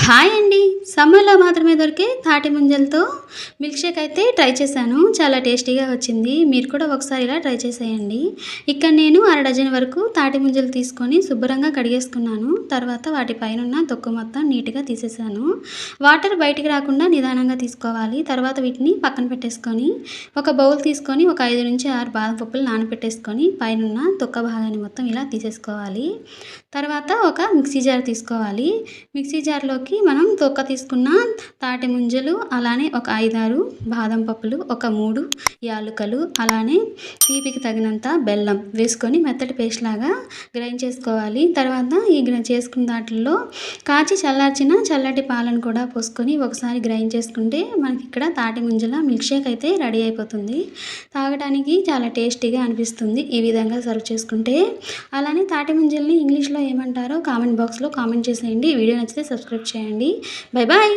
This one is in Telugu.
హాయ్ అండి. సమ్మర్‌లో మాత్రమే దొరికే తాటి ముంజలతో మిల్క్ షేక్ అయితే ట్రై చేశాను. చాలా టేస్టీగా వచ్చింది. మీరు కూడా ఒకసారి ఇలా ట్రై చేసేయండి. ఇక్కడ నేను అర డజన్ వరకు తాటి ముంజలు తీసుకొని శుభ్రంగా కడిగేసుకున్నాను. తర్వాత వాటి పైనున్న తొక్కు మొత్తం నీట్‌గా తీసేసాను. వాటర్ బయటికి రాకుండా నిదానంగా తీసుకోవాలి. తర్వాత వీటిని పక్కన పెట్టేసుకొని ఒక బౌల్ తీసుకొని ఒక 5-6 బాదం పప్పులు నానబెట్టేసుకొని పైనున్న తొక్క భాగాన్ని మొత్తం ఇలా తీసేసుకోవాలి. తర్వాత ఒక మిక్సీ జార్ తీసుకోవాలి. మిక్సీ జార్‌లోకి మనం తొక్క తీసుకున్న తాటి ముంజలు, అలానే ఒక 5-6 బాదం పప్పులు, ఒక 3 యాలుకలు, అలానే తీపికి తగినంత బెల్లం వేసుకొని మెత్తటి పేస్ట్ లాగా గ్రైండ్ చేసుకోవాలి. తర్వాత ఈ చేసుకున్న దాంట్లో కాచి చల్లార్చిన చల్లటి పాలను కూడా పోసుకొని ఒకసారి గ్రైండ్ చేసుకుంటే మనకి ఇక్కడ తాటి ముంజల మిల్క్ షేక్ అయితే రెడీ అయిపోతుంది. తాగడానికి చాలా టేస్టీగా అనిపిస్తుంది ఈ విధంగా సర్వ్ చేసుకుంటే. అలానే తాటి ముంజల్ని ఇంగ్లీష్‌లో ఏమంటారో కామెంట్ బాక్స్‌లో కామెంట్ చేసేయండి. వీడియో నచ్చితే సబ్స్క్రైబ్ చేయండి. Bye bye.